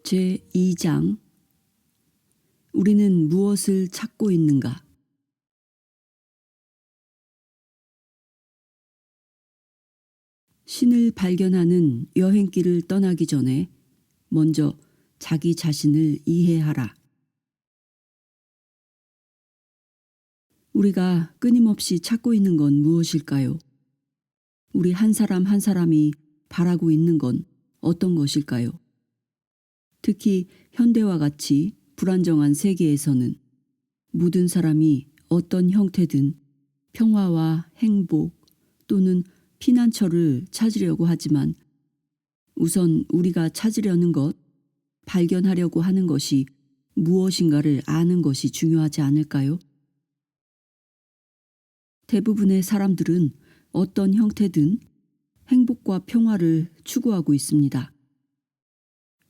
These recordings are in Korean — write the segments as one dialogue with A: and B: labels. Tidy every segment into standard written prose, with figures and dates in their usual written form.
A: 제2장 우리는 무엇을 찾고 있는가? 신을 발견하는 여행길을 떠나기 전에 먼저 자기 자신을 이해하라. 우리가 끊임없이 찾고 있는 건 무엇일까요? 우리 한 사람 한 사람이 바라고 있는 건 어떤 것일까요? 특히 현대와 같이 불안정한 세계에서는 모든 사람이 어떤 형태든 평화와 행복 또는 피난처를 찾으려고 하지만 우선 우리가 찾으려는 것, 발견하려고 하는 것이 무엇인가를 아는 것이 중요하지 않을까요? 대부분의 사람들은 어떤 형태든 행복과 평화를 추구하고 있습니다.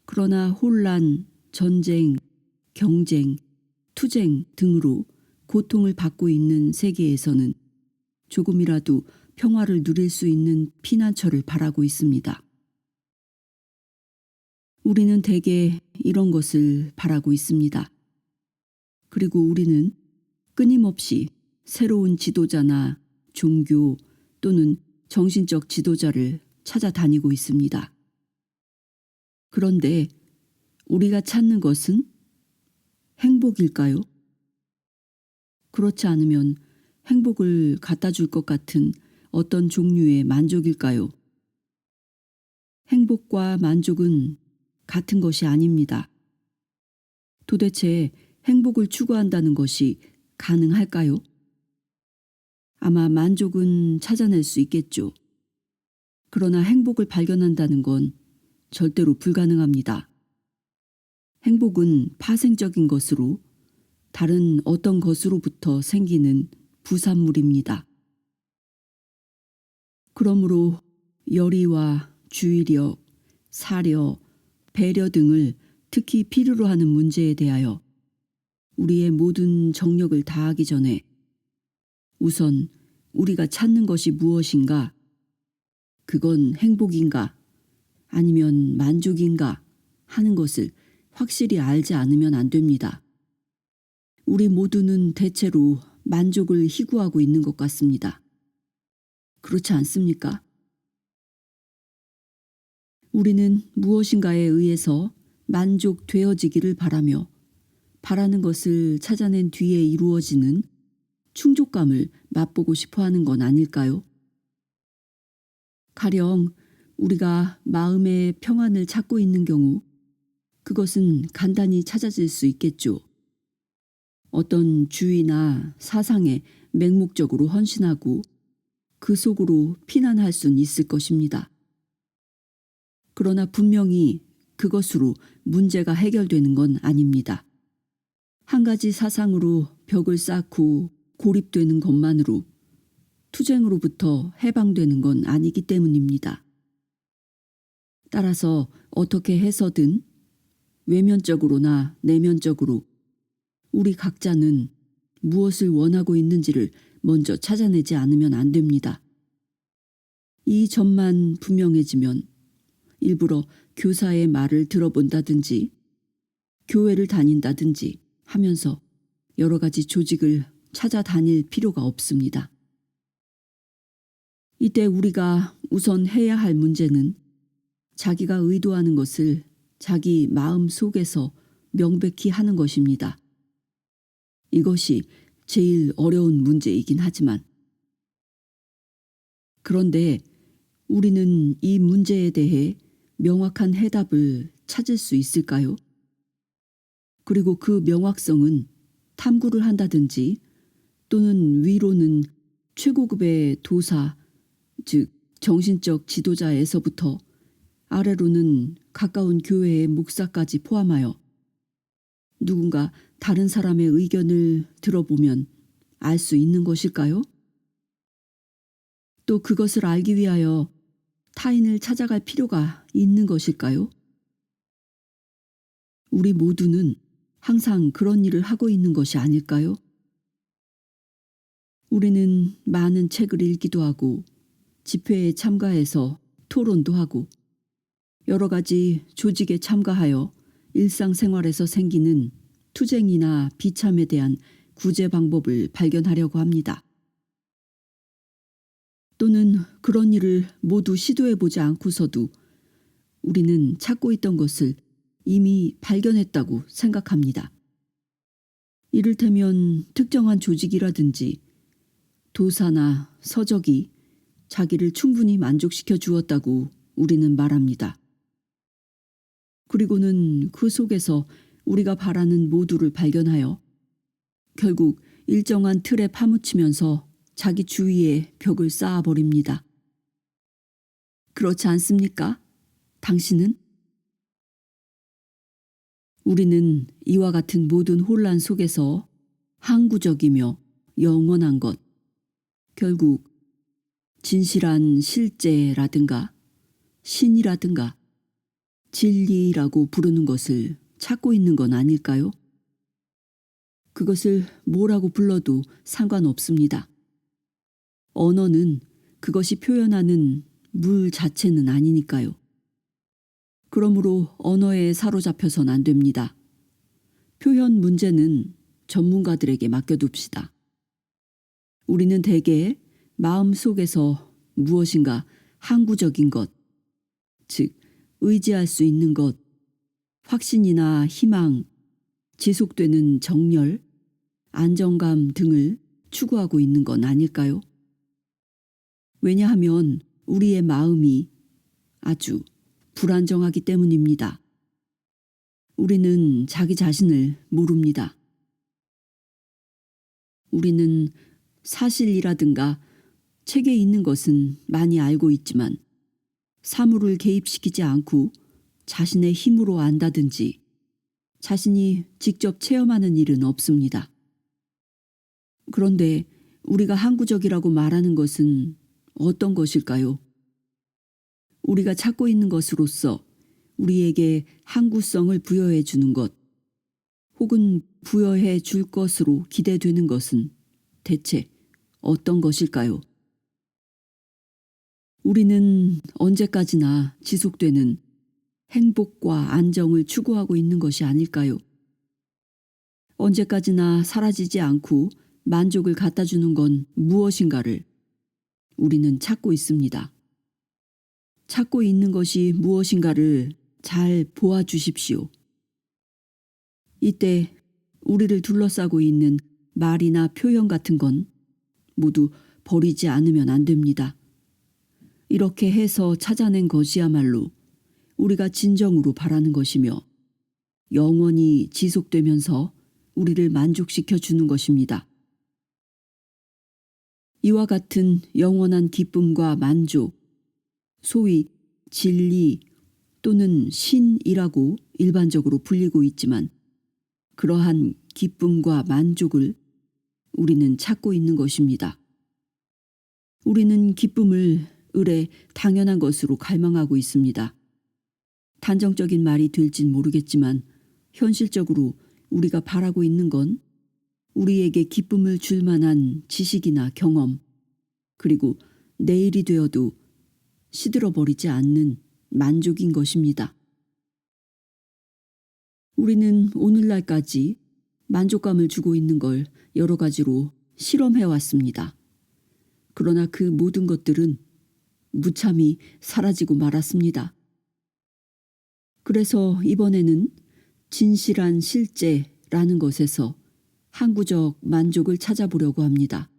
A: 그러나 혼란, 전쟁, 경쟁, 투쟁 등으로 고통을 받고 있는 세계에서는 조금이라도 평화를 누릴 수 있는 피난처를 바라고 있습니다. 우리는 대개 이런 것을 바라고 있습니다. 그리고 우리는 끊임없이 새로운 지도자나 종교 또는 정신적 지도자를 찾아다니고 있습니다. 그런데 우리가 찾는 것은 행복일까요? 그렇지 않으면 행복을 갖다 줄 것 같은 어떤 종류의 만족일까요? 행복과 만족은 같은 것이 아닙니다. 도대체 행복을 추구한다는 것이 가능할까요? 아마 만족은 찾아낼 수 있겠죠. 그러나 행복을 발견한다는 건 절대로 불가능합니다. 행복은 파생적인 것으로 다른 어떤 것으로부터 생기는 부산물입니다. 그러므로 열의와 주의력, 사려, 배려 등을 특히 필요로 하는 문제에 대하여 우리의 모든 정력을 다하기 전에 우선 우리가 찾는 것이 무엇인가, 그건 행복인가 아니면 만족인가 하는 것을 확실히 알지 않으면 안 됩니다. 우리 모두는 대체로 만족을 희구하고 있는 것 같습니다. 그렇지 않습니까? 우리는 무엇인가에 의해서 만족되어지기를 바라며 바라는 것을 찾아낸 뒤에 이루어지는 충족감을 맛보고 싶어 하는 건 아닐까요? 가령 우리가 마음의 평안을 찾고 있는 경우 그것은 간단히 찾아질 수 있겠죠. 어떤 주의나 사상에 맹목적으로 헌신하고 그 속으로 피난할 수는 있을 것입니다. 그러나 분명히 그것으로 문제가 해결되는 건 아닙니다. 한 가지 사상으로 벽을 쌓고 고립되는 것만으로 투쟁으로부터 해방되는 건 아니기 때문입니다. 따라서 어떻게 해서든 외면적으로나 내면적으로 우리 각자는 무엇을 원하고 있는지를 먼저 찾아내지 않으면 안 됩니다. 이 점만 분명해지면 일부러 교사의 말을 들어본다든지 교회를 다닌다든지 하면서 여러 가지 조직을 찾아다닐 필요가 없습니다. 이때 우리가 우선 해야 할 문제는 자기가 의도하는 것을 자기 마음 속에서 명백히 하는 것입니다. 이것이 제일 어려운 문제이긴 하지만 그런데 우리는 이 문제에 대해 명확한 해답을 찾을 수 있을까요? 그리고 그 명확성은 탐구를 한다든지 또는 위로는 최고급의 도사, 즉 정신적 지도자에서부터 아래로는 가까운 교회의 목사까지 포함하여 누군가 다른 사람의 의견을 들어보면 알 수 있는 것일까요? 또 그것을 알기 위하여 타인을 찾아갈 필요가 있는 것일까요? 우리 모두는 항상 그런 일을 하고 있는 것이 아닐까요? 우리는 많은 책을 읽기도 하고 집회에 참가해서 토론도 하고 여러 가지 조직에 참가하여 일상생활에서 생기는 투쟁이나 비참에 대한 구제 방법을 발견하려고 합니다. 또는 그런 일을 모두 시도해보지 않고서도 우리는 찾고 있던 것을 이미 발견했다고 생각합니다. 이를테면 특정한 조직이라든지 도사나 서적이 자기를 충분히 만족시켜 주었다고 우리는 말합니다. 그리고는 그 속에서 우리가 바라는 모두를 발견하여 결국 일정한 틀에 파묻히면서 자기 주위에 벽을 쌓아버립니다. 그렇지 않습니까? 당신은? 우리는 이와 같은 모든 혼란 속에서 항구적이며 영원한 것, 결국 진실한 실제라든가 신이라든가 진리라고 부르는 것을 찾고 있는 건 아닐까요? 그것을 뭐라고 불러도 상관없습니다. 언어는 그것이 표현하는 물 자체는 아니니까요. 그러므로 언어에 사로잡혀선 안 됩니다. 표현 문제는 전문가들에게 맡겨둡시다. 우리는 대개 마음 속에서 무엇인가 항구적인 것, 즉 의지할 수 있는 것, 확신이나 희망, 지속되는 정열, 안정감 등을 추구하고 있는 건 아닐까요? 왜냐하면 우리의 마음이 아주 불안정하기 때문입니다. 우리는 자기 자신을 모릅니다. 우리는 사실이라든가 책에 있는 것은 많이 알고 있지만 사물을 개입시키지 않고 자신의 힘으로 안다든지 자신이 직접 체험하는 일은 없습니다. 그런데 우리가 항구적이라고 말하는 것은 어떤 것일까요? 우리가 찾고 있는 것으로서 우리에게 항구성을 부여해 주는 것, 혹은 부여해 줄 것으로 기대되는 것은 대체 어떤 것일까요? 우리는 언제까지나 지속되는 행복과 안정을 추구하고 있는 것이 아닐까요? 언제까지나 사라지지 않고 만족을 갖다 주는 건 무엇인가를 우리는 찾고 있습니다. 찾고 있는 것이 무엇인가를 잘 보아주십시오. 이때 우리를 둘러싸고 있는 말이나 표현 같은 건 모두 버리지 않으면 안 됩니다. 이렇게 해서 찾아낸 것이야말로 우리가 진정으로 바라는 것이며 영원히 지속되면서 우리를 만족시켜 주는 것입니다. 이와 같은 영원한 기쁨과 만족, 소위 진리 또는 신이라고 일반적으로 불리고 있지만 그러한 기쁨과 만족을 우리는 찾고 있는 것입니다. 우리는 기쁨을 을에 당연한 것으로 갈망하고 있습니다. 단정적인 말이 될진 모르겠지만 현실적으로 우리가 바라고 있는 건 우리에게 기쁨을 줄 만한 지식이나 경험, 그리고 내일이 되어도 시들어버리지 않는 만족인 것입니다. 우리는 오늘날까지 만족감을 주고 있는 걸 여러 가지로 실험해왔습니다. 그러나 그 모든 것들은 무참히 사라지고 말았습니다. 그래서 이번에는 진실한 실제라는 것에서 항구적 만족을 찾아보려고 합니다.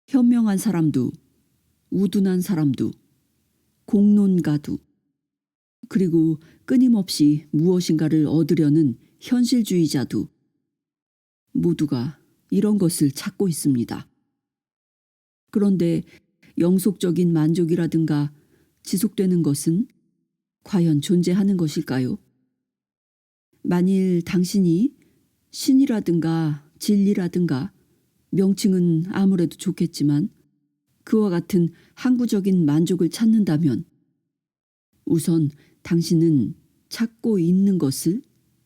A: 현명한 사람도, 우둔한 사람도, 공론가도, 그리고 끊임없이 무엇인가를 얻으려는 현실주의자도 모두가 이런 것을 찾고 있습니다. 그런데 영속적인 만족이라든가 지속되는 것은 과연 존재하는 것일까요? 만일 당신이 신이라든가 진리라든가 명칭은 아무래도 좋겠지만 그와 같은 항구적인 만족을 찾는다면 우선 당신은 찾고 있는 것을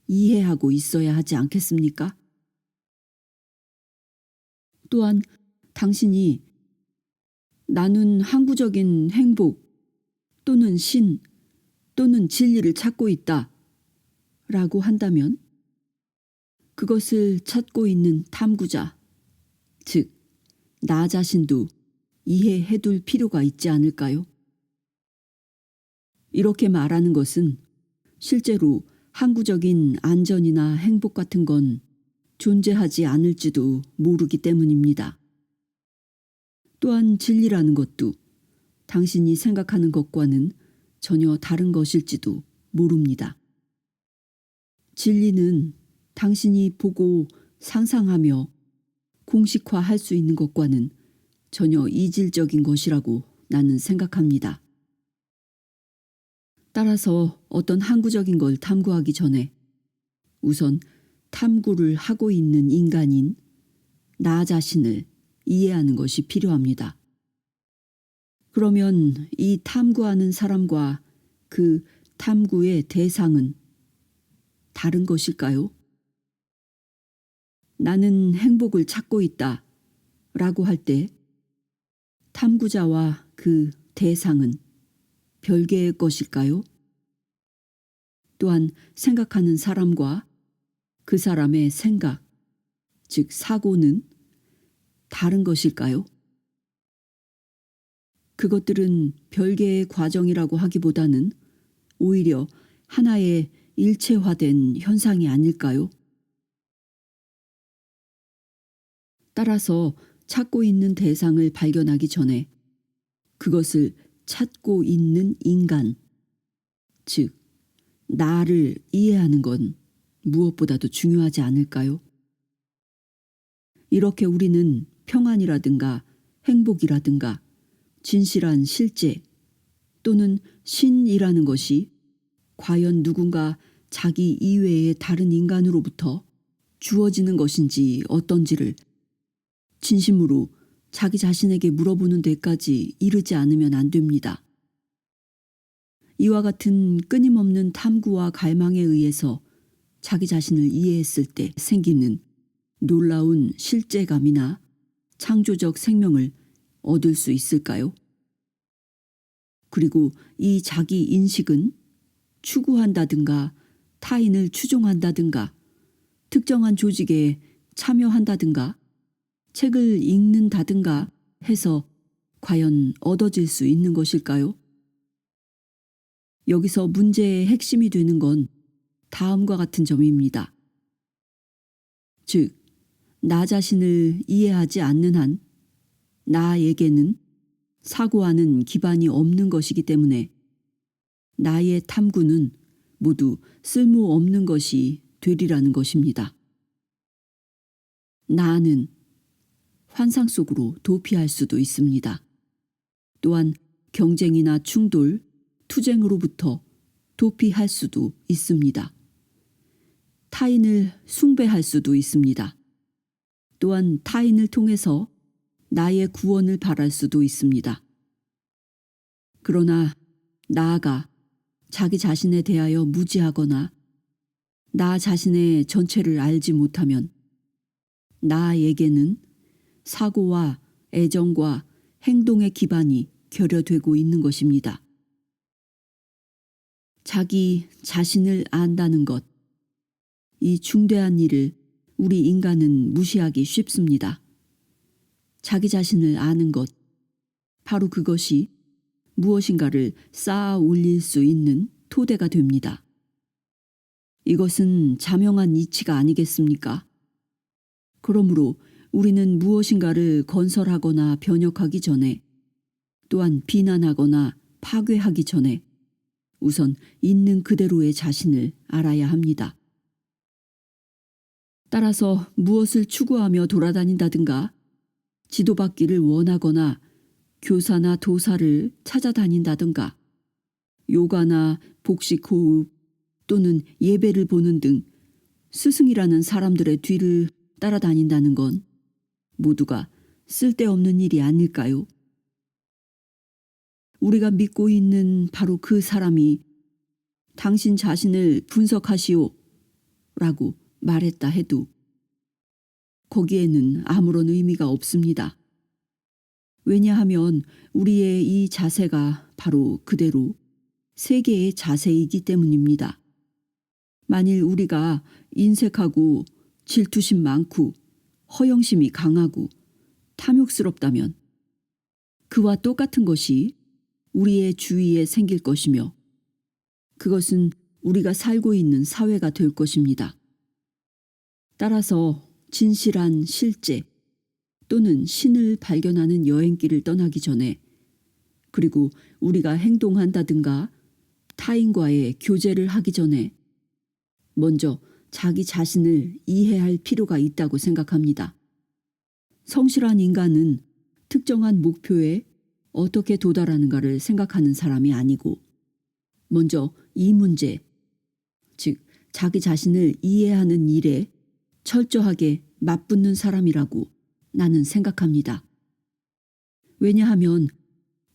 A: 이해하고 있어야 하지 않겠습니까? 또한 당신이 나는 항구적인 행복 또는 신 또는 진리를 찾고 있다 라고 한다면 그것을 찾고 있는 탐구자, 즉, 나 자신도 이해해 둘 필요가 있지 않을까요? 이렇게 말하는 것은 실제로 항구적인 안전이나 행복 같은 건 존재하지 않을지도 모르기 때문입니다. 또한 진리라는 것도 당신이 생각하는 것과는 전혀 다른 것일지도 모릅니다. 진리는 당신이 보고 상상하며 공식화할 수 있는 것과는 전혀 이질적인 것이라고 나는 생각합니다. 따라서 어떤 항구적인 걸 탐구하기 전에 우선 탐구를 하고 있는 인간인 나 자신을 이해하는 것이 필요합니다. 그러면 이 탐구하는 사람과 그 탐구의 대상은 다른 것일까요? 나는 행복을 찾고 있다 라고 할 때 탐구자와 그 대상은 별개의 것일까요? 또한 생각하는 사람과 그 사람의 생각, 즉 사고는 다른 것일까요? 그것들은 별개의 과정이라고 하기보다는 오히려 하나의 일체화된 현상이 아닐까요? 따라서 찾고 있는 대상을 발견하기 전에 그것을 찾고 있는 인간, 즉 나를 이해하는 건 무엇보다도 중요하지 않을까요? 이렇게 우리는 평안이라든가 행복이라든가 진실한 실제 또는 신이라는 것이 과연 누군가 자기 이외의 다른 인간으로부터 주어지는 것인지 어떤지를 진심으로 자기 자신에게 물어보는 데까지 이르지 않으면 안 됩니다. 이와 같은 끊임없는 탐구와 갈망에 의해서 자기 자신을 이해했을 때 생기는 놀라운 실제감이나 창조적 생명을 얻을 수 있을까요? 그리고 이 자기 인식은 추구한다든가 타인을 추종한다든가 특정한 조직에 참여한다든가 책을 읽는다든가 해서 과연 얻어질 수 있는 것일까요? 여기서 문제의 핵심이 되는 건 다음과 같은 점입니다. 즉, 나 자신을 이해하지 않는 한 나에게는 사고하는 기반이 없는 것이기 때문에 나의 탐구는 모두 쓸모없는 것이 되리라는 것입니다. 나는 환상 속으로 도피할 수도 있습니다. 또한 경쟁이나 충돌, 투쟁으로부터 도피할 수도 있습니다. 타인을 숭배할 수도 있습니다. 또한 타인을 통해서 나의 구원을 바랄 수도 있습니다. 그러나 나아가 자기 자신에 대하여 무지하거나 나 자신의 전체를 알지 못하면 나에게는 사고와 애정과 행동의 기반이 결여되고 있는 것입니다. 자기 자신을 안다는 것, 이 중대한 일을 우리 인간은 무시하기 쉽습니다. 자기 자신을 아는 것, 바로 그것이 무엇인가를 쌓아 올릴 수 있는 토대가 됩니다. 이것은 자명한 이치가 아니겠습니까? 그러므로 우리는 무엇인가를 건설하거나 변혁하기 전에 또한 비난하거나 파괴하기 전에 우선 있는 그대로의 자신을 알아야 합니다. 따라서 무엇을 추구하며 돌아다닌다든가 지도받기를 원하거나 교사나 도사를 찾아다닌다든가 요가나 복식 호흡 또는 예배를 보는 등 스승이라는 사람들의 뒤를 따라다닌다는 건 모두가 쓸데없는 일이 아닐까요? 우리가 믿고 있는 바로 그 사람이 당신 자신을 분석하시오 라고 말했다 해도 거기에는 아무런 의미가 없습니다. 왜냐하면 우리의 이 자세가 바로 그대로 세계의 자세이기 때문입니다. 만일 우리가 인색하고 질투심 많고 허영심이 강하고 탐욕스럽다면 그와 똑같은 것이 우리의 주위에 생길 것이며 그것은 우리가 살고 있는 사회가 될 것입니다. 따라서 진실한 실제 또는 신을 발견하는 여행길을 떠나기 전에 그리고 우리가 행동한다든가 타인과의 교제를 하기 전에 먼저 자기 자신을 이해할 필요가 있다고 생각합니다. 성실한 인간은 특정한 목표에 어떻게 도달하는가를 생각하는 사람이 아니고 먼저 이 문제, 즉 자기 자신을 이해하는 일에 철저하게 맞붙는 사람이라고 나는 생각합니다. 왜냐하면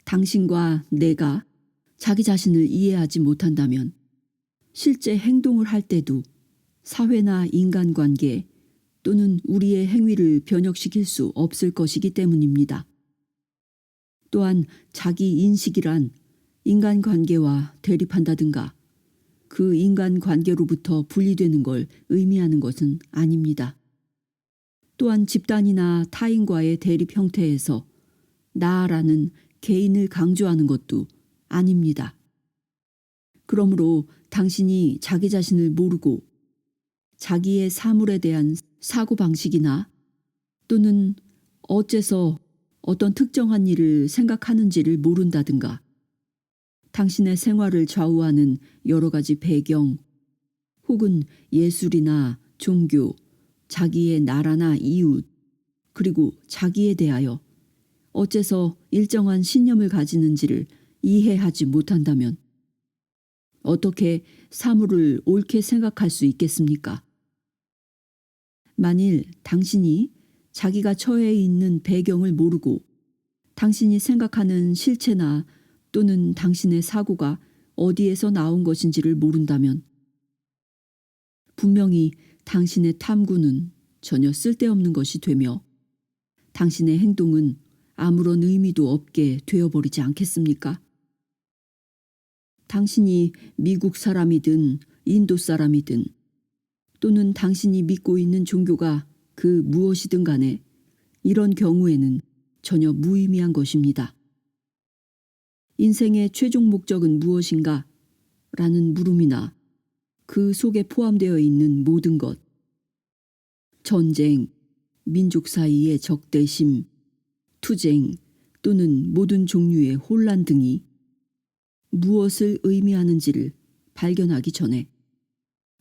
A: 당신과 내가 자기 자신을 이해하지 못한다면 실제 행동을 할 때도 사회나 인간관계 또는 우리의 행위를 변혁시킬 수 없을 것이기 때문입니다. 또한 자기 인식이란 인간관계와 대립한다든가 그 인간관계로부터 분리되는 걸 의미하는 것은 아닙니다. 또한 집단이나 타인과의 대립 형태에서 나라는 개인을 강조하는 것도 아닙니다. 그러므로 당신이 자기 자신을 모르고 자기의 사물에 대한 사고방식이나 또는 어째서 어떤 특정한 일을 생각하는지를 모른다든가 당신의 생활을 좌우하는 여러 가지 배경 혹은 예술이나 종교, 자기의 나라나 이웃 그리고 자기에 대하여 어째서 일정한 신념을 가지는지를 이해하지 못한다면 어떻게 사물을 옳게 생각할 수 있겠습니까? 만일 당신이 자기가 처해 있는 배경을 모르고 당신이 생각하는 실체나 또는 당신의 사고가 어디에서 나온 것인지를 모른다면 분명히 당신의 탐구는 전혀 쓸데없는 것이 되며 당신의 행동은 아무런 의미도 없게 되어버리지 않겠습니까? 당신이 미국 사람이든 인도 사람이든 또는 당신이 믿고 있는 종교가 그 무엇이든 간에 이런 경우에는 전혀 무의미한 것입니다. 인생의 최종 목적은 무엇인가? 라는 물음이나 그 속에 포함되어 있는 모든 것, 전쟁, 민족 사이의 적대심, 투쟁 또는 모든 종류의 혼란 등이 무엇을 의미하는지를 발견하기 전에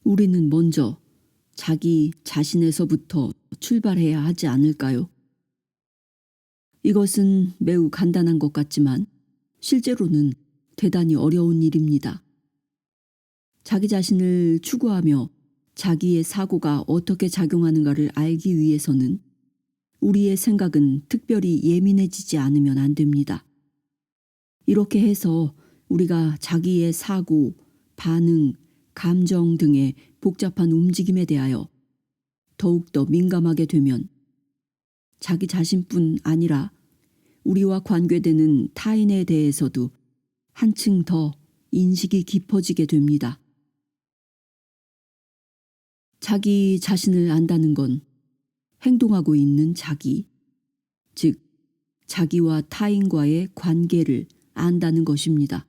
A: 우리는 먼저 자기 자신에서부터 출발해야 하지 않을까요? 이것은 매우 간단한 것 같지만 실제로는 대단히 어려운 일입니다. 자기 자신을 추구하며 자기의 사고가 어떻게 작용하는가를 알기 위해서는 우리의 생각은 특별히 예민해지지 않으면 안 됩니다. 이렇게 해서 우리가 자기의 사고, 반응, 감정 등의 복잡한 움직임에 대하여 더욱더 민감하게 되면 자기 자신뿐 아니라 우리와 관계되는 타인에 대해서도 한층 더 인식이 깊어지게 됩니다. 자기 자신을 안다는 건 행동하고 있는 자기, 즉 자기와 타인과의 관계를 안다는 것입니다.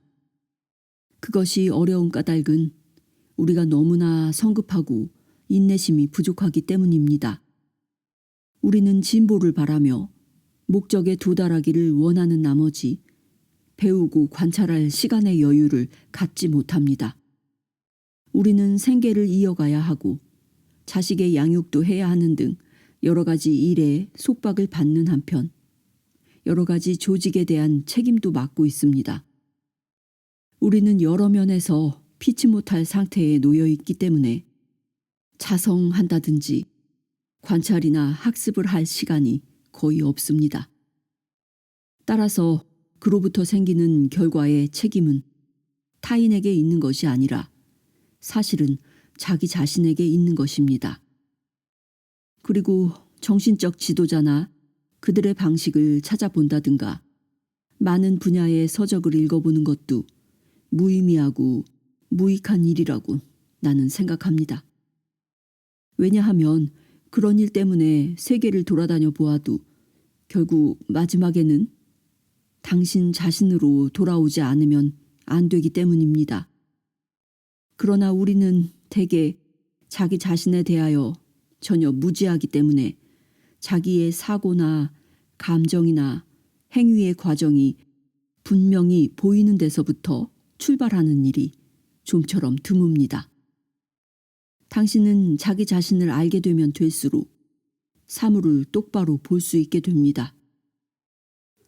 A: 그것이 어려운 까닭은 우리가 너무나 성급하고 인내심이 부족하기 때문입니다. 우리는 진보를 바라며 목적에 도달하기를 원하는 나머지 배우고 관찰할 시간의 여유를 갖지 못합니다. 우리는 생계를 이어가야 하고 자식의 양육도 해야 하는 등 여러 가지 일에 속박을 받는 한편 여러 가지 조직에 대한 책임도 맡고 있습니다. 우리는 여러 면에서 피치 못할 상태에 놓여 있기 때문에 자성한다든지 관찰이나 학습을 할 시간이 거의 없습니다. 따라서 그로부터 생기는 결과의 책임은 타인에게 있는 것이 아니라 사실은 자기 자신에게 있는 것입니다. 그리고 정신적 지도자나 그들의 방식을 찾아본다든가 많은 분야의 서적을 읽어보는 것도 무의미하고 무익한 일이라고 나는 생각합니다. 왜냐하면 그런 일 때문에 세계를 돌아다녀 보아도 결국 마지막에는 당신 자신으로 돌아오지 않으면 안 되기 때문입니다. 그러나 우리는 대개 자기 자신에 대하여 전혀 무지하기 때문에 자기의 사고나 감정이나 행위의 과정이 분명히 보이는 데서부터 출발하는 일이 좀처럼 드뭅니다. 당신은 자기 자신을 알게 되면 될수록 사물을 똑바로 볼 수 있게 됩니다.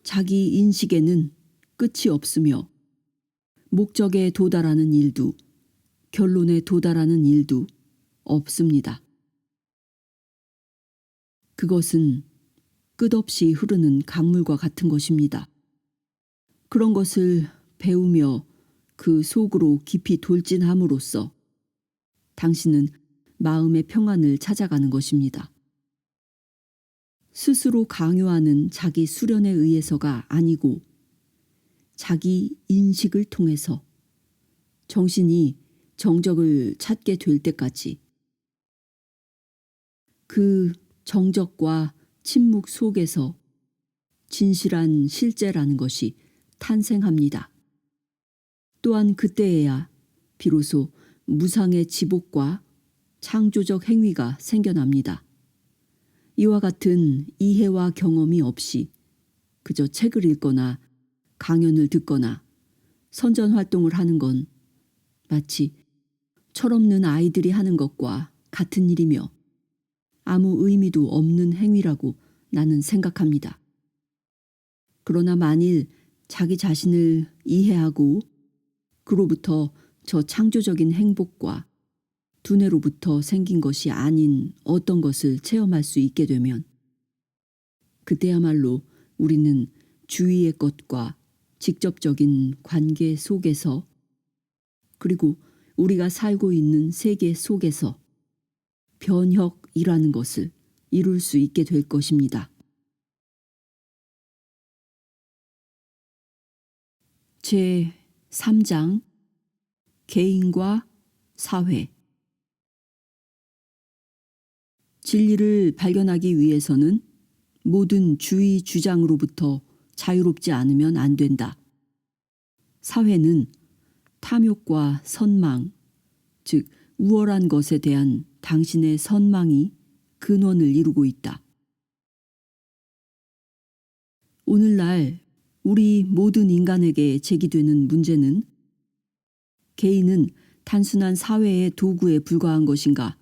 A: 자기 인식에는 끝이 없으며 목적에 도달하는 일도 결론에 도달하는 일도 없습니다. 그것은 끝없이 흐르는 강물과 같은 것입니다. 그런 것을 배우며 그 속으로 깊이 돌진함으로써 당신은 마음의 평안을 찾아가는 것입니다. 스스로 강요하는 자기 수련에 의해서가 아니고 자기 인식을 통해서 정신이 정적을 찾게 될 때까지 그 정적과 침묵 속에서 진실한 실제라는 것이 탄생합니다. 또한 그때에야 비로소 무상의 지복과 창조적 행위가 생겨납니다. 이와 같은 이해와 경험이 없이 그저 책을 읽거나 강연을 듣거나 선전 활동을 하는 건 마치 철없는 아이들이 하는 것과 같은 일이며 아무 의미도 없는 행위라고 나는 생각합니다. 그러나 만일 자기 자신을 이해하고 그로부터 저 창조적인 행복과 두뇌로부터 생긴 것이 아닌 어떤 것을 체험할 수 있게 되면 그때야말로 우리는 주위의 것과 직접적인 관계 속에서 그리고 우리가 살고 있는 세계 속에서 변혁이라는 것을 이룰 수 있게 될 것입니다. 제 3장 개인과 사회. 진리를 발견하기 위해서는 모든 주의 주장으로부터 자유롭지 않으면 안 된다. 사회는 탐욕과 선망, 즉 우월한 것에 대한 당신의 선망이 근원을 이루고 있다. 오늘날 우리 모든 인간에게 제기되는 문제는 개인은 단순한 사회의 도구에 불과한 것인가?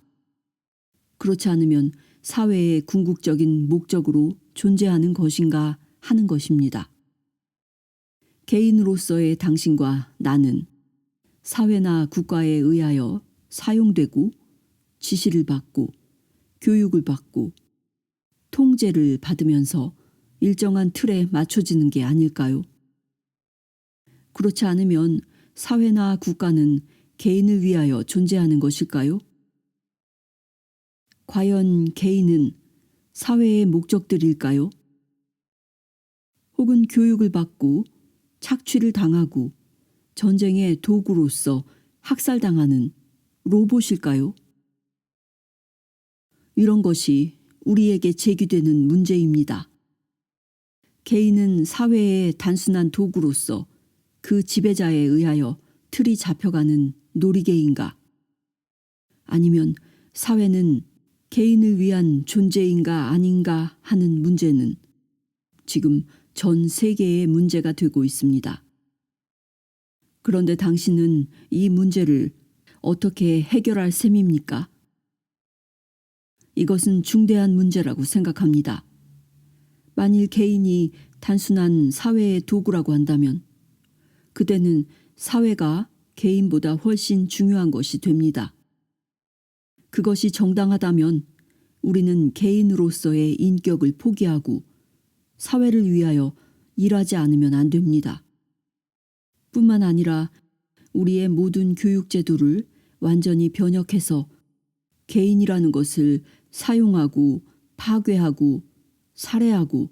A: 그렇지 않으면 사회의 궁극적인 목적으로 존재하는 것인가 하는 것입니다. 개인으로서의 당신과 나는 사회나 국가에 의하여 사용되고 지시를 받고 교육을 받고 통제를 받으면서 일정한 틀에 맞춰지는 게 아닐까요? 그렇지 않으면 사회나 국가는 개인을 위하여 존재하는 것일까요? 과연 개인은 사회의 목적들일까요? 혹은 교육을 받고 착취를 당하고 전쟁의 도구로서 학살당하는 로봇일까요? 이런 것이 우리에게 제기되는 문제입니다. 개인은 사회의 단순한 도구로서 그 지배자에 의하여 틀이 잡혀가는 놀이개인가? 아니면 사회는 개인을 위한 존재인가 아닌가 하는 문제는 지금 전 세계의 문제가 되고 있습니다. 그런데 당신은 이 문제를 어떻게 해결할 셈입니까? 이것은 중대한 문제라고 생각합니다. 만일 개인이 단순한 사회의 도구라고 한다면 그때는 사회가 개인보다 훨씬 중요한 것이 됩니다. 그것이 정당하다면 우리는 개인으로서의 인격을 포기하고 사회를 위하여 일하지 않으면 안 됩니다. 뿐만 아니라 우리의 모든 교육 제도를 완전히 변혁해서 개인이라는 것을 사용하고 파괴하고 살해하고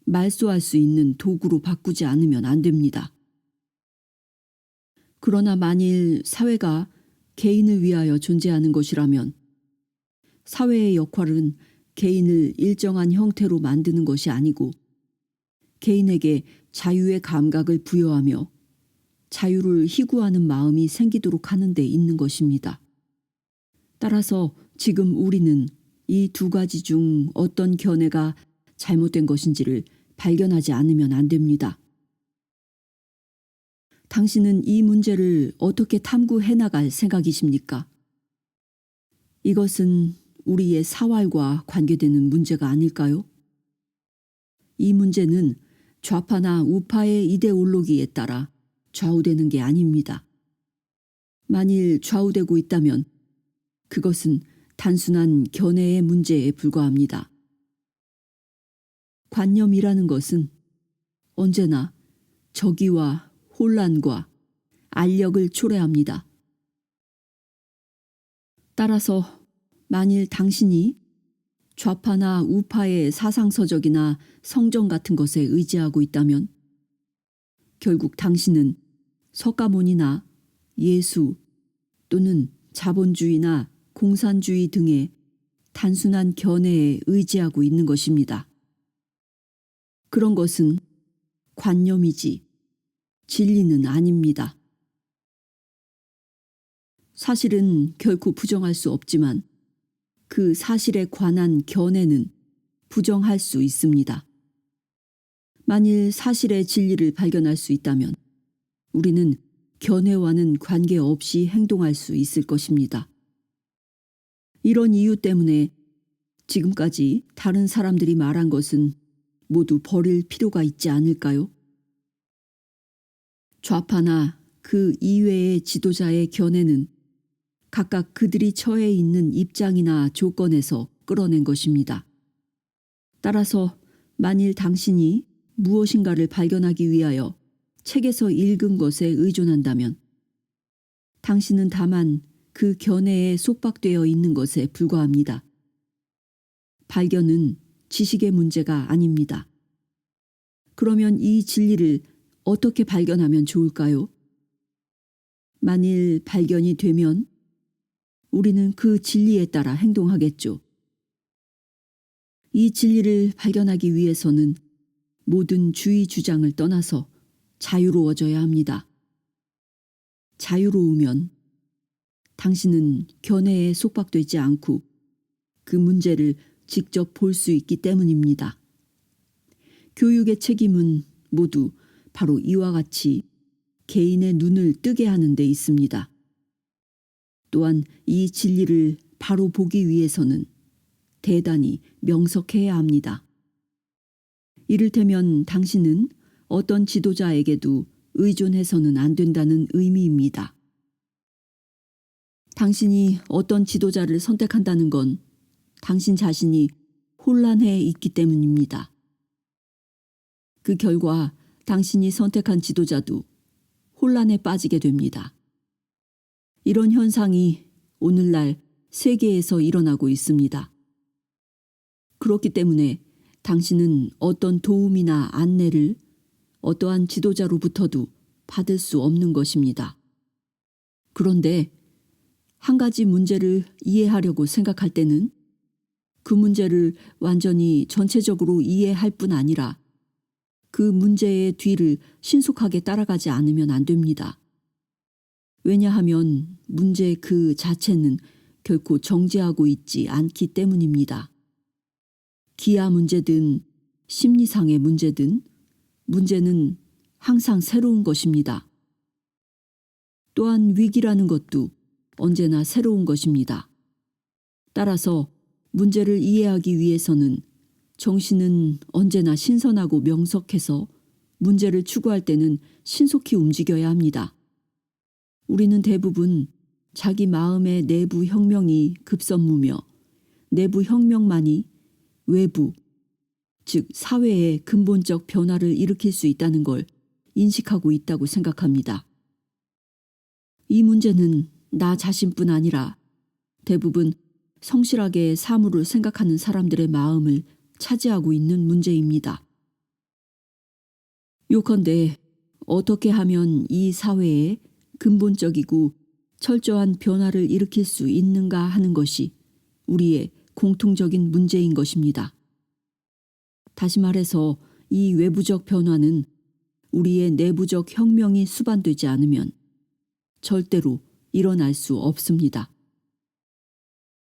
A: 말소할 수 있는 도구로 바꾸지 않으면 안 됩니다. 그러나 만일 사회가 개인을 위하여 존재하는 것이라면 사회의 역할은 개인을 일정한 형태로 만드는 것이 아니고 개인에게 자유의 감각을 부여하며 자유를 희구하는 마음이 생기도록 하는 데 있는 것입니다. 따라서 지금 우리는 이 두 가지 중 어떤 견해가 잘못된 것인지를 발견하지 않으면 안 됩니다. 당신은 이 문제를 어떻게 탐구해 나갈 생각이십니까? 이것은 우리의 사활과 관계되는 문제가 아닐까요? 이 문제는 좌파나 우파의 이데올로기에 따라 좌우되는 게 아닙니다. 만일 좌우되고 있다면 그것은 단순한 견해의 문제에 불과합니다. 관념이라는 것은 언제나 적의와 혼란과 알력을 초래합니다. 따라서 만일 당신이 좌파나 우파의 사상서적이나 성경 같은 것에 의지하고 있다면 결국 당신은 석가모니나 예수 또는 자본주의나 공산주의 등의 단순한 견해에 의지하고 있는 것입니다. 그런 것은 관념이지 진리는 아닙니다. 사실은 결코 부정할 수 없지만 그 사실에 관한 견해는 부정할 수 있습니다. 만일 사실의 진리를 발견할 수 있다면 우리는 견해와는 관계없이 행동할 수 있을 것입니다. 이런 이유 때문에 지금까지 다른 사람들이 말한 것은 모두 버릴 필요가 있지 않을까요? 좌파나 그 이외의 지도자의 견해는 각각 그들이 처해 있는 입장이나 조건에서 끌어낸 것입니다. 따라서 만일 당신이 무엇인가를 발견하기 위하여 책에서 읽은 것에 의존한다면 당신은 다만 그 견해에 속박되어 있는 것에 불과합니다. 발견은 지식의 문제가 아닙니다. 그러면 이 진리를 어떻게 발견하면 좋을까요? 만일 발견이 되면 우리는 그 진리에 따라 행동하겠죠. 이 진리를 발견하기 위해서는 모든 주의 주장을 떠나서 자유로워져야 합니다. 자유로우면 당신은 견해에 속박되지 않고 그 문제를 직접 볼 수 있기 때문입니다. 교육의 책임은 모두 바로 이와 같이 개인의 눈을 뜨게 하는 데 있습니다. 또한 이 진리를 바로 보기 위해서는 대단히 명석해야 합니다. 이를테면 당신은 어떤 지도자에게도 의존해서는 안 된다는 의미입니다. 당신이 어떤 지도자를 선택한다는 건 당신 자신이 혼란해 있기 때문입니다. 그 결과 당신이 선택한 지도자도 혼란에 빠지게 됩니다. 이런 현상이 오늘날 세계에서 일어나고 있습니다. 그렇기 때문에 당신은 어떤 도움이나 안내를 어떠한 지도자로부터도 받을 수 없는 것입니다. 그런데 한 가지 문제를 이해하려고 생각할 때는 그 문제를 완전히 전체적으로 이해할 뿐 아니라 그 문제의 뒤를 신속하게 따라가지 않으면 안 됩니다. 왜냐하면 문제 그 자체는 결코 정죄하고 있지 않기 때문입니다. 기아 문제든 심리상의 문제든 문제는 항상 새로운 것입니다. 또한 위기라는 것도 언제나 새로운 것입니다. 따라서 문제를 이해하기 위해서는 정신은 언제나 신선하고 명석해서 문제를 추구할 때는 신속히 움직여야 합니다. 우리는 대부분 자기 마음의 내부 혁명이 급선무며 내부 혁명만이 외부, 즉 사회의 근본적 변화를 일으킬 수 있다는 걸 인식하고 있다고 생각합니다. 이 문제는 나 자신뿐 아니라 대부분 성실하게 사물을 생각하는 사람들의 마음을 차지하고 있는 문제입니다. 요컨대 어떻게 하면 이 사회에 근본적이고 철저한 변화를 일으킬 수 있는가 하는 것이 우리의 공통적인 문제인 것입니다. 다시 말해서 이 외부적 변화는 우리의 내부적 혁명이 수반되지 않으면 절대로 일어날 수 없습니다.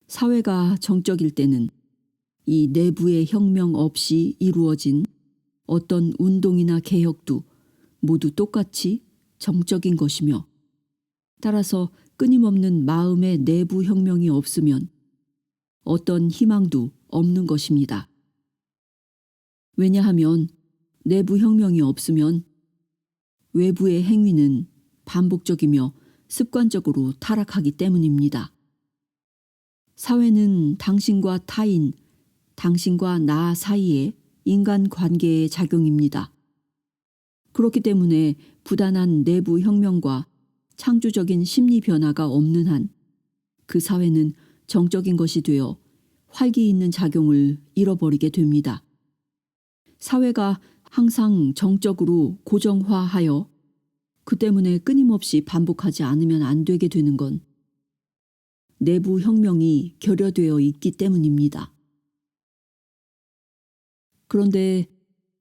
A: 사회가 정적일 때는 이 내부의 혁명 없이 이루어진 어떤 운동이나 개혁도 모두 똑같이 정적인 것이며, 따라서 끊임없는 마음의 내부 혁명이 없으면 어떤 희망도 없는 것입니다. 왜냐하면 내부 혁명이 없으면 외부의 행위는 반복적이며 습관적으로 타락하기 때문입니다. 사회는 당신과 타인, 당신과 나 사이의 인간관계의 작용입니다. 그렇기 때문에 부단한 내부 혁명과 창조적인 심리 변화가 없는 한 그 사회는 정적인 것이 되어 활기 있는 작용을 잃어버리게 됩니다. 사회가 항상 정적으로 고정화하여 그 때문에 끊임없이 반복하지 않으면 안 되게 되는 건 내부 혁명이 결여되어 있기 때문입니다. 그런데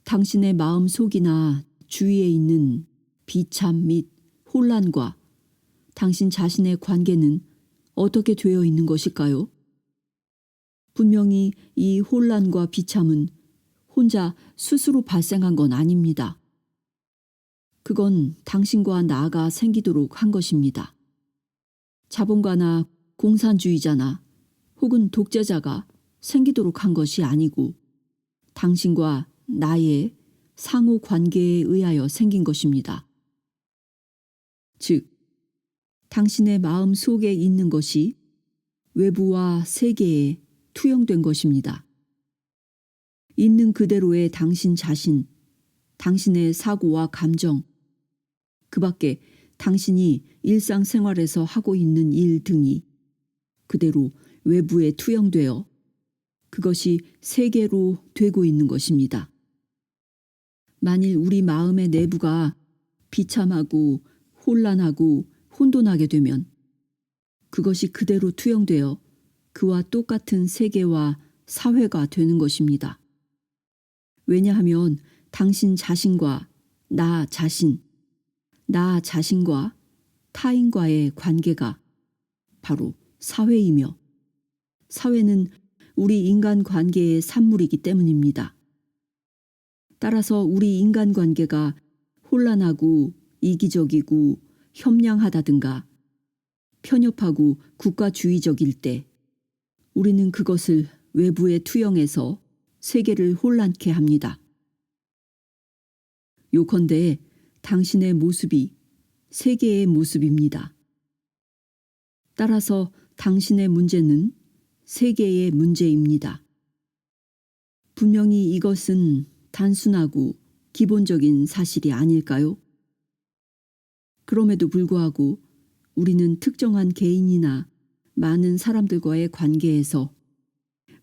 A: 당신의 마음 속이나 주위에 있는 비참 및 혼란과 당신 자신의 관계는 어떻게 되어 있는 것일까요? 분명히 이 혼란과 비참은 혼자 스스로 발생한 건 아닙니다. 그건 당신과 나가 생기도록 한 것입니다. 자본가나 공산주의자나 혹은 독재자가 생기도록 한 것이 아니고 당신과 나의 상호 관계에 의하여 생긴 것입니다. 즉, 당신의 마음 속에 있는 것이 외부와 세계에 투영된 것입니다. 있는 그대로의 당신 자신, 당신의 사고와 감정, 그 밖에 당신이 일상생활에서 하고 있는 일 등이 그대로 외부에 투영되어 그것이 세계로 되고 있는 것입니다. 만일 우리 마음의 내부가 비참하고 혼란하고 혼돈하게 되면 그것이 그대로 투영되어 그와 똑같은 세계와 사회가 되는 것입니다. 왜냐하면 당신 자신과 나 자신과 타인과의 관계가 바로 사회이며 사회는 우리 인간 관계의 산물이기 때문입니다. 따라서 우리 인간 관계가 혼란하고 이기적이고 협량하다든가 편협하고 국가주의적일 때 우리는 그것을 외부에 투영해서 세계를 혼란케 합니다. 요컨대 당신의 모습이 세계의 모습입니다. 따라서 당신의 문제는 세계의 문제입니다. 분명히 이것은 단순하고 기본적인 사실이 아닐까요? 그럼에도 불구하고 우리는 특정한 개인이나 많은 사람들과의 관계에서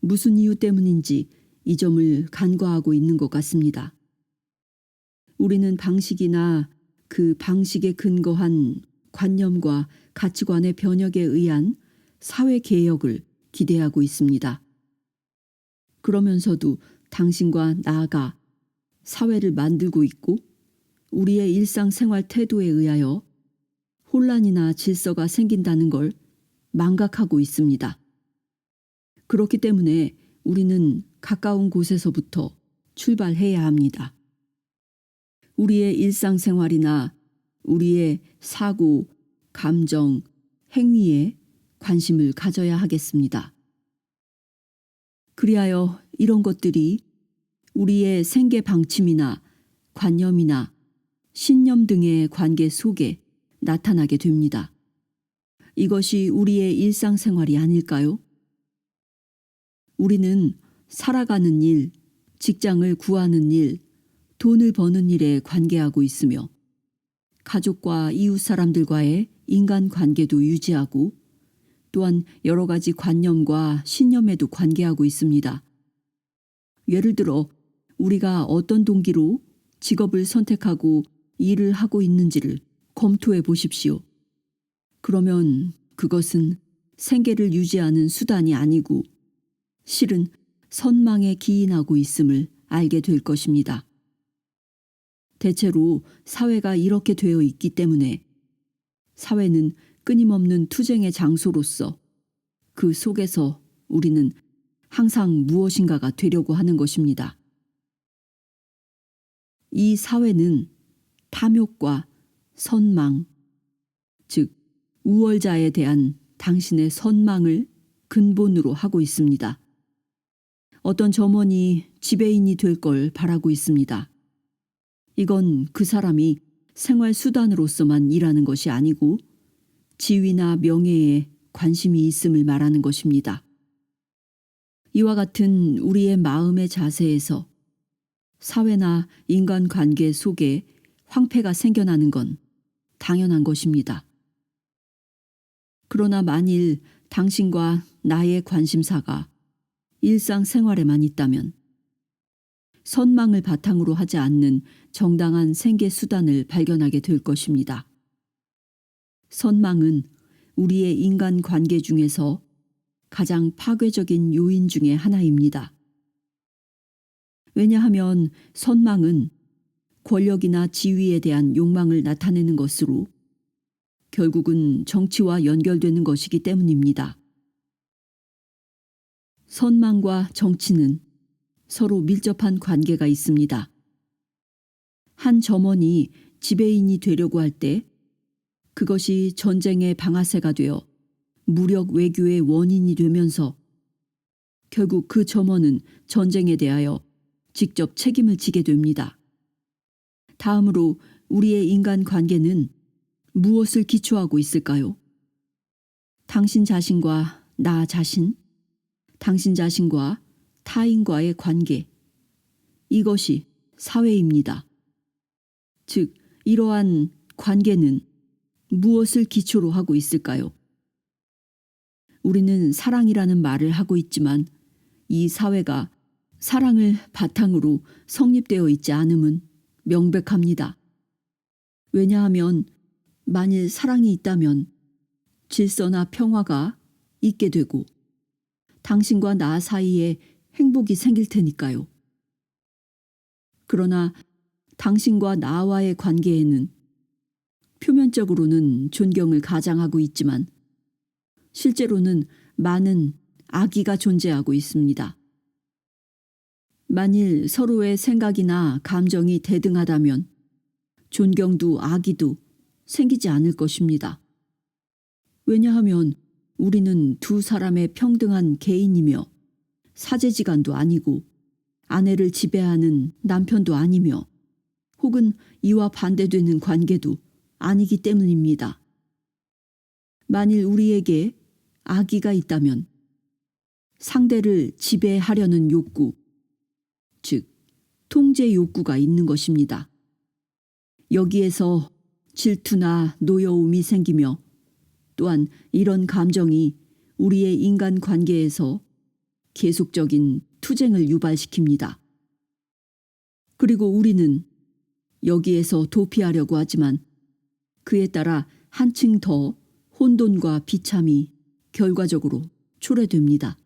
A: 무슨 이유 때문인지 이 점을 간과하고 있는 것 같습니다. 우리는 방식이나 그 방식에 근거한 관념과 가치관의 변혁에 의한 사회 개혁을 기대하고 있습니다. 그러면서도 당신과 나가 사회를 만들고 있고 우리의 일상생활 태도에 의하여 혼란이나 질서가 생긴다는 걸 망각하고 있습니다. 그렇기 때문에 우리는 가까운 곳에서부터 출발해야 합니다. 우리의 일상생활이나 우리의 사고, 감정, 행위에 관심을 가져야 하겠습니다. 그리하여 이런 것들이 우리의 생계 방침이나 관념이나 신념 등의 관계 속에 나타나게 됩니다. 이것이 우리의 일상생활이 아닐까요? 우리는 살아가는 일, 직장을 구하는 일, 돈을 버는 일에 관계하고 있으며 가족과 이웃 사람들과의 인간관계도 유지하고 또한 여러 가지 관념과 신념에도 관계하고 있습니다. 예를 들어 우리가 어떤 동기로 직업을 선택하고 일을 하고 있는지를 검토해 보십시오. 그러면 그것은 생계를 유지하는 수단이 아니고 실은 선망에 기인하고 있음을 알게 될 것입니다. 대체로 사회가 이렇게 되어 있기 때문에 사회는 끊임없는 투쟁의 장소로서 그 속에서 우리는 항상 무엇인가가 되려고 하는 것입니다. 이 사회는 탐욕과 선망, 즉 우월자에 대한 당신의 선망을 근본으로 하고 있습니다. 어떤 점원이 지배인이 될 걸 바라고 있습니다. 이건 그 사람이 생활 수단으로서만 일하는 것이 아니고 지위나 명예에 관심이 있음을 말하는 것입니다. 이와 같은 우리의 마음의 자세에서 사회나 인간관계 속에 황폐가 생겨나는 건 당연한 것입니다. 그러나 만일 당신과 나의 관심사가 일상생활에만 있다면 선망을 바탕으로 하지 않는 정당한 생계 수단을 발견하게 될 것입니다. 선망은 우리의 인간관계 중에서 가장 파괴적인 요인 중의 하나입니다. 왜냐하면 선망은 권력이나 지위에 대한 욕망을 나타내는 것으로 결국은 정치와 연결되는 것이기 때문입니다. 선망과 정치는 서로 밀접한 관계가 있습니다. 한 점원이 지배인이 되려고 할 때 그것이 전쟁의 방아쇠가 되어 무력 외교의 원인이 되면서 결국 그 점원은 전쟁에 대하여 직접 책임을 지게 됩니다. 다음으로 우리의 인간관계는 무엇을 기초하고 있을까요? 당신 자신과 나 자신, 당신 자신과 타인과의 관계, 이것이 사회입니다. 즉, 이러한 관계는 무엇을 기초로 하고 있을까요? 우리는 사랑이라는 말을 하고 있지만 이 사회가 사랑을 바탕으로 성립되어 있지 않음은 명백합니다. 왜냐하면 만일 사랑이 있다면 질서나 평화가 있게 되고 당신과 나 사이에 행복이 생길 테니까요. 그러나 당신과 나와의 관계에는 표면적으로는 존경을 가장하고 있지만 실제로는 많은 악의가 존재하고 있습니다. 만일 서로의 생각이나 감정이 대등하다면 존경도 악의도 생기지 않을 것입니다. 왜냐하면 우리는 두 사람의 평등한 개인이며 사제지간도 아니고 아내를 지배하는 남편도 아니며 혹은 이와 반대되는 관계도 아니기 때문입니다. 만일 우리에게 악의가 있다면 상대를 지배하려는 욕구, 즉 통제 욕구가 있는 것입니다. 여기에서 질투나 노여움이 생기며 또한 이런 감정이 우리의 인간관계에서 계속적인 투쟁을 유발시킵니다. 그리고 우리는 여기에서 도피하려고 하지만 그에 따라 한층 더 혼돈과 비참이 결과적으로 초래됩니다.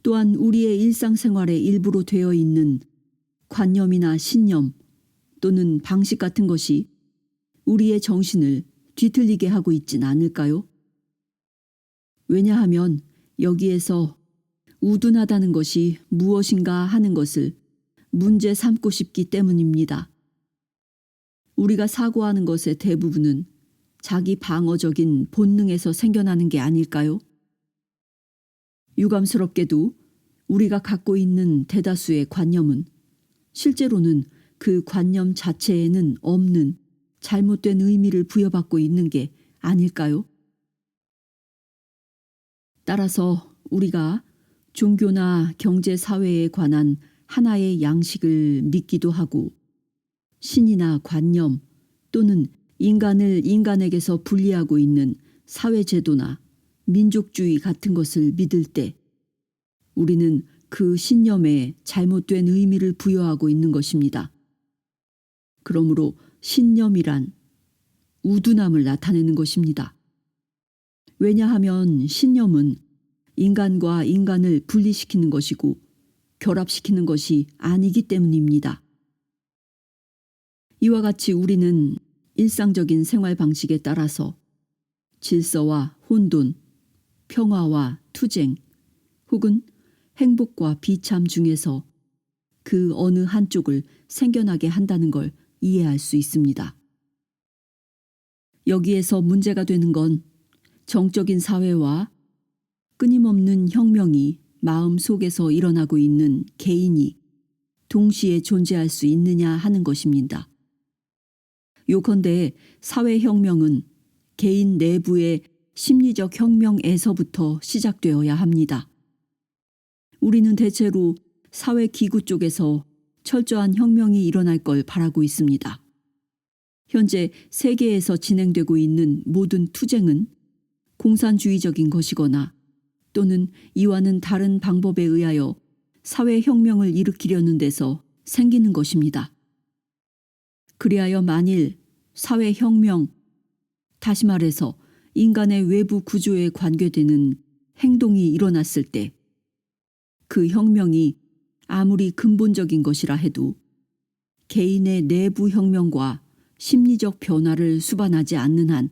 A: 또한 우리의 일상생활의 일부로 되어 있는 관념이나 신념 또는 방식 같은 것이 우리의 정신을 뒤틀리게 하고 있진 않을까요? 왜냐하면 여기에서 우둔하다는 것이 무엇인가 하는 것을 문제 삼고 싶기 때문입니다. 우리가 사고하는 것의 대부분은 자기 방어적인 본능에서 생겨나는 게 아닐까요? 유감스럽게도 우리가 갖고 있는 대다수의 관념은 실제로는 그 관념 자체에는 없는 잘못된 의미를 부여받고 있는 게 아닐까요? 따라서 우리가 종교나 경제 사회에 관한 하나의 양식을 믿기도 하고 신이나 관념 또는 인간을 인간에게서 분리하고 있는 사회제도나 민족주의 같은 것을 믿을 때 우리는 그 신념에 잘못된 의미를 부여하고 있는 것입니다. 그러므로 신념이란 우둔함을 나타내는 것입니다. 왜냐하면 신념은 인간과 인간을 분리시키는 것이고 결합시키는 것이 아니기 때문입니다. 이와 같이 우리는 일상적인 생활 방식에 따라서 질서와 혼돈, 평화와 투쟁, 혹은 행복과 비참 중에서 그 어느 한쪽을 생겨나게 한다는 걸 이해할 수 있습니다. 여기에서 문제가 되는 건 정적인 사회와 끊임없는 혁명이 마음 속에서 일어나고 있는 개인이 동시에 존재할 수 있느냐 하는 것입니다. 요컨대 사회혁명은 개인 내부의 심리적 혁명에서부터 시작되어야 합니다. 우리는 대체로 사회 기구 쪽에서 철저한 혁명이 일어날 걸 바라고 있습니다. 현재 세계에서 진행되고 있는 모든 투쟁은 공산주의적인 것이거나 또는 이와는 다른 방법에 의하여 사회혁명을 일으키려는 데서 생기는 것입니다. 그리하여 만일 사회혁명, 다시 말해서 인간의 외부 구조에 관계되는 행동이 일어났을 때 그 혁명이 아무리 근본적인 것이라 해도 개인의 내부 혁명과 심리적 변화를 수반하지 않는 한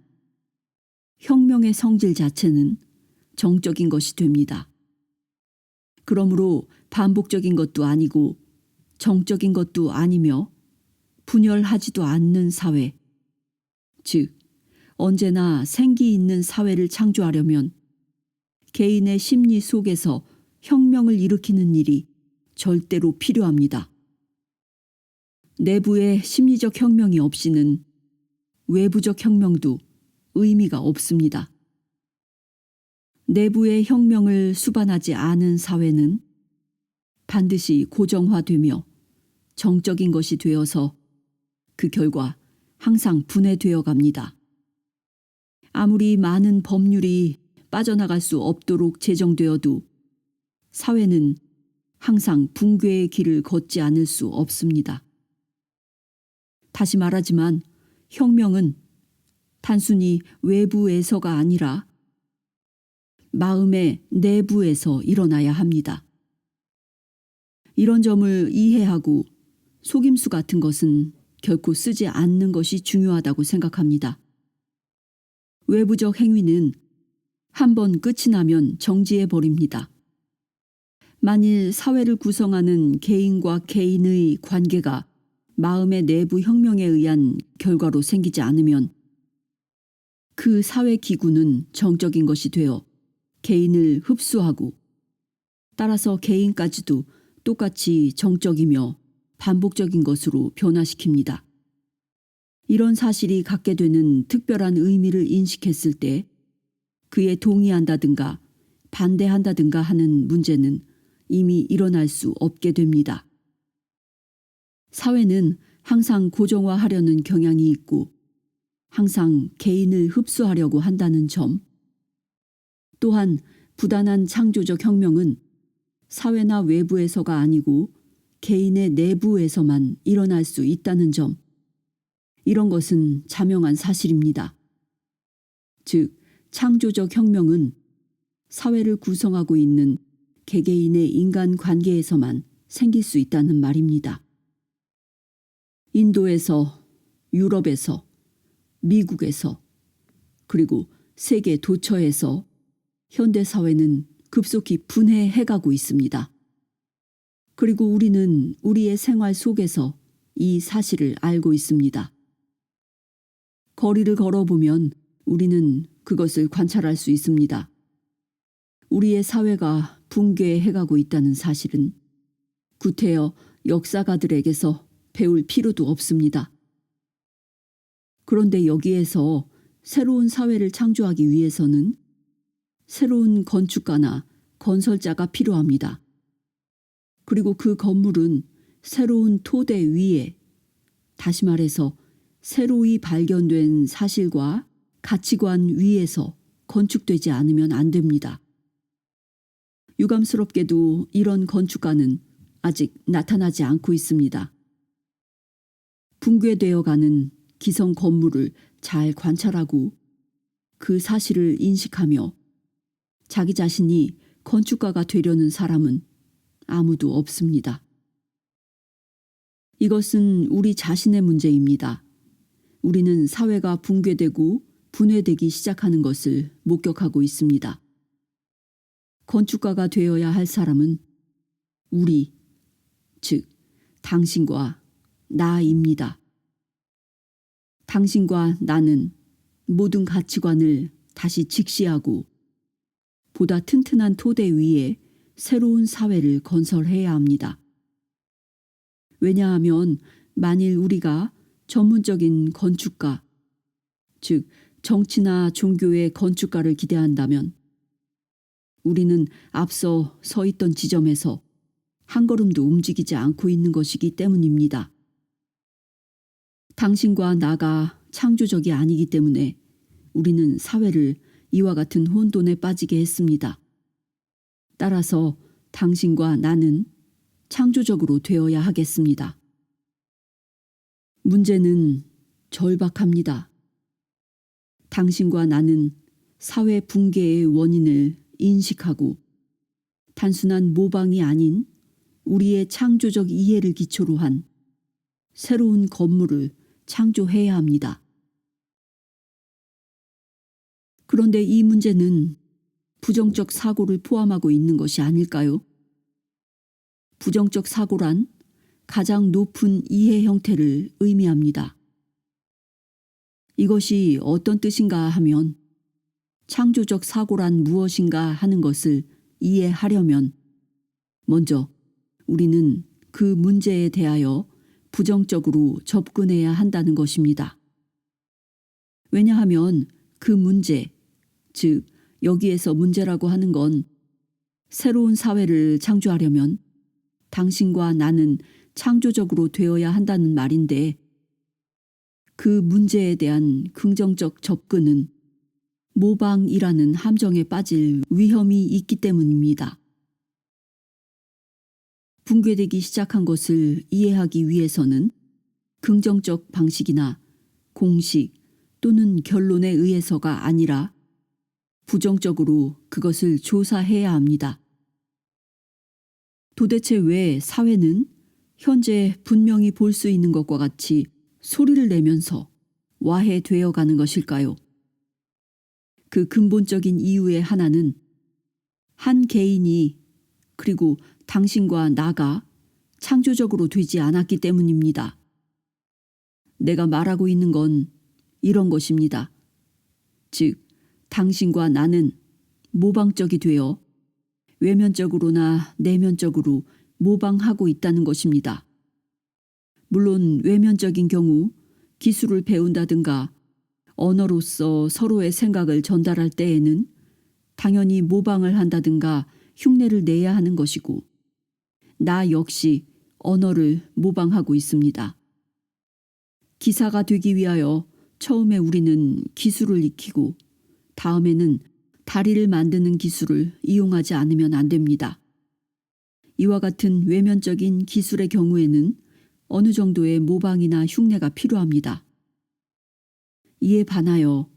A: 혁명의 성질 자체는 정적인 것이 됩니다. 그러므로 반복적인 것도 아니고 정적인 것도 아니며 분열하지도 않는 사회, 즉 언제나 생기 있는 사회를 창조하려면 개인의 심리 속에서 혁명을 일으키는 일이 절대로 필요합니다. 내부의 심리적 혁명이 없이는 외부적 혁명도 의미가 없습니다. 내부의 혁명을 수반하지 않은 사회는 반드시 고정화되며 정적인 것이 되어서 그 결과 항상 분해되어 갑니다. 아무리 많은 법률이 빠져나갈 수 없도록 제정되어도 사회는 항상 붕괴의 길을 걷지 않을 수 없습니다. 다시 말하지만 혁명은 단순히 외부에서가 아니라 마음의 내부에서 일어나야 합니다. 이런 점을 이해하고 속임수 같은 것은 결코 쓰지 않는 것이 중요하다고 생각합니다. 외부적 행위는 한번 끝이 나면 정지해버립니다. 만일 사회를 구성하는 개인과 개인의 관계가 마음의 내부 혁명에 의한 결과로 생기지 않으면 그 사회 기구는 정적인 것이 되어 개인을 흡수하고 따라서 개인까지도 똑같이 정적이며 반복적인 것으로 변화시킵니다. 이런 사실이 갖게 되는 특별한 의미를 인식했을 때 그에 동의한다든가 반대한다든가 하는 문제는 이미 일어날 수 없게 됩니다. 사회는 항상 고정화하려는 경향이 있고 항상 개인을 흡수하려고 한다는 점, 또한 부단한 창조적 혁명은 사회나 외부에서가 아니고 개인의 내부에서만 일어날 수 있다는 점, 이런 것은 자명한 사실입니다. 즉, 창조적 혁명은 사회를 구성하고 있는 개개인의 인간관계에서만 생길 수 있다는 말입니다. 인도에서, 유럽에서, 미국에서, 그리고 세계 도처에서 현대사회는 급속히 분해해가고 있습니다. 그리고 우리는 우리의 생활 속에서 이 사실을 알고 있습니다. 거리를 걸어보면 우리는 그것을 관찰할 수 있습니다. 우리의 사회가 붕괴해가고 있다는 사실은 구태여 역사가들에게서 배울 필요도 없습니다. 그런데 여기에서 새로운 사회를 창조하기 위해서는 새로운 건축가나 건설자가 필요합니다. 그리고 그 건물은 새로운 토대 위에, 다시 말해서 새로이 발견된 사실과 가치관 위에서 건축되지 않으면 안 됩니다. 유감스럽게도 이런 건축가는 아직 나타나지 않고 있습니다. 붕괴되어가는 기성 건물을 잘 관찰하고 그 사실을 인식하며 자기 자신이 건축가가 되려는 사람은 아무도 없습니다. 이것은 우리 자신의 문제입니다. 우리는 사회가 붕괴되고 분해되기 시작하는 것을 목격하고 있습니다. 건축가가 되어야 할 사람은 우리, 즉 당신과 나입니다. 당신과 나는 모든 가치관을 다시 직시하고 보다 튼튼한 토대 위에 새로운 사회를 건설해야 합니다. 왜냐하면 만일 우리가 전문적인 건축가, 즉 정치나 종교의 건축가를 기대한다면 우리는 앞서 서 있던 지점에서 한 걸음도 움직이지 않고 있는 것이기 때문입니다. 당신과 나가 창조적이 아니기 때문에 우리는 사회를 이와 같은 혼돈에 빠지게 했습니다. 따라서 당신과 나는 창조적으로 되어야 하겠습니다. 문제는 절박합니다. 당신과 나는 사회 붕괴의 원인을 인식하고 단순한 모방이 아닌 우리의 창조적 이해를 기초로 한 새로운 건물을 창조해야 합니다. 그런데 이 문제는 부정적 사고를 포함하고 있는 것이 아닐까요? 부정적 사고란 가장 높은 이해 형태를 의미합니다. 이것이 어떤 뜻인가 하면 창조적 사고란 무엇인가 하는 것을 이해하려면 먼저 우리는 그 문제에 대하여 부정적으로 접근해야 한다는 것입니다. 왜냐하면 그 문제, 즉 여기에서 문제라고 하는 건 새로운 사회를 창조하려면 당신과 나는 창조적으로 되어야 한다는 말인데 그 문제에 대한 긍정적 접근은 모방이라는 함정에 빠질 위험이 있기 때문입니다. 붕괴되기 시작한 것을 이해하기 위해서는 긍정적 방식이나 공식 또는 결론에 의해서가 아니라 부정적으로 그것을 조사해야 합니다. 도대체 왜 사회는 현재 분명히 볼 수 있는 것과 같이 소리를 내면서 와해되어 가는 것일까요? 그 근본적인 이유의 하나는 한 개인이 그리고 당신과 나가 창조적으로 되지 않았기 때문입니다. 내가 말하고 있는 건 이런 것입니다. 즉, 당신과 나는 모방적이 되어 외면적으로나 내면적으로 모방하고 있다는 것입니다. 물론 외면적인 경우 기술을 배운다든가 언어로서 서로의 생각을 전달할 때에는 당연히 모방을 한다든가 흉내를 내야 하는 것이고 나 역시 언어를 모방하고 있습니다. 기사가 되기 위하여 처음에 우리는 기술을 익히고 다음에는 다리를 만드는 기술을 이용하지 않으면 안 됩니다. 이와 같은 외면적인 기술의 경우에는 어느 정도의 모방이나 흉내가 필요합니다. 이에 반하여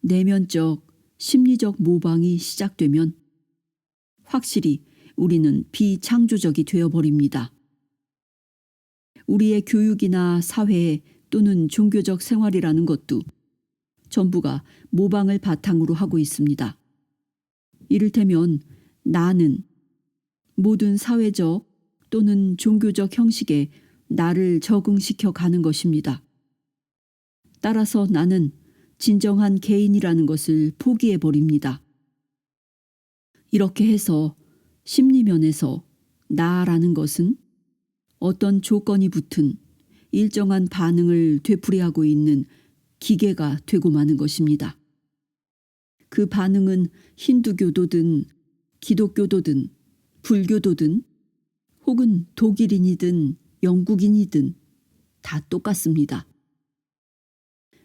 A: 내면적, 심리적 모방이 시작되면 확실히 우리는 비창조적이 되어버립니다. 우리의 교육이나 사회 또는 종교적 생활이라는 것도 전부가 모방을 바탕으로 하고 있습니다. 이를테면 나는 모든 사회적 또는 종교적 형식에 나를 적응시켜 가는 것입니다. 따라서 나는 진정한 개인이라는 것을 포기해 버립니다. 이렇게 해서 심리면에서 나라는 것은 어떤 조건이 붙은 일정한 반응을 되풀이하고 있는 기계가 되고 마는 것입니다. 그 반응은 힌두교도든 기독교도든 불교도든 혹은 독일인이든 영국인이든 다 똑같습니다.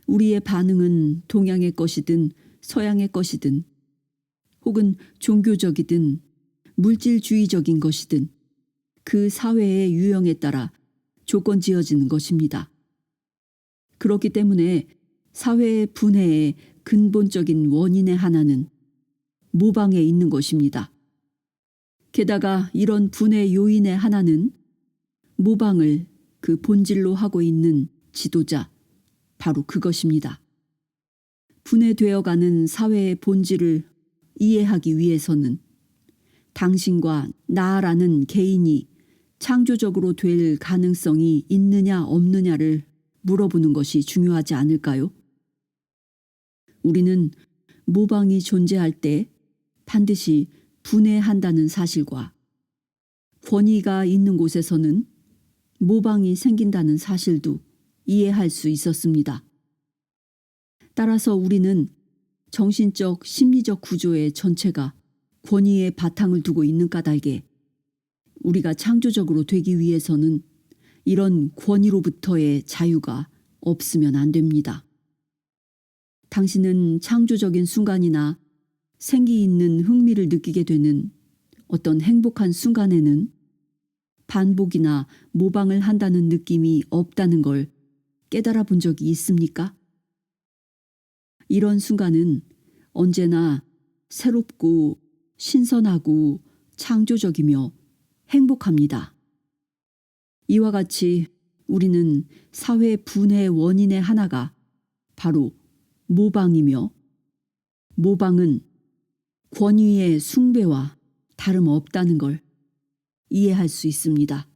A: 우리의 반응은 동양의 것이든 서양의 것이든 혹은 종교적이든 물질주의적인 것이든 그 사회의 유형에 따라 조건 지어지는 것입니다. 그렇기 때문에 사회의 분해에 근본적인 원인의 하나는 모방에 있는 것입니다. 게다가 이런 분의 요인의 하나는 모방을 그 본질로 하고 있는 지도자, 바로 그것입니다. 분해되어가는 사회의 본질을 이해하기 위해서는 당신과 나라는 개인이 창조적으로 될 가능성이 있느냐 없느냐를 물어보는 것이 중요하지 않을까요? 우리는 모방이 존재할 때 반드시 분해한다는 사실과 권위가 있는 곳에서는 모방이 생긴다는 사실도 이해할 수 있었습니다. 따라서 우리는 정신적, 심리적 구조의 전체가 권위의 바탕을 두고 있는 까닭에 우리가 창조적으로 되기 위해서는 이런 권위로부터의 자유가 없으면 안 됩니다. 당신은 창조적인 순간이나 생기 있는 흥미를 느끼게 되는 어떤 행복한 순간에는 반복이나 모방을 한다는 느낌이 없다는 걸 깨달아 본 적이 있습니까? 이런 순간은 언제나 새롭고 신선하고 창조적이며 행복합니다. 이와 같이 우리는 사회 분해의 원인의 하나가 바로 모방이며 모방은 권위의 숭배와 다름없다는 걸 이해할 수 있습니다.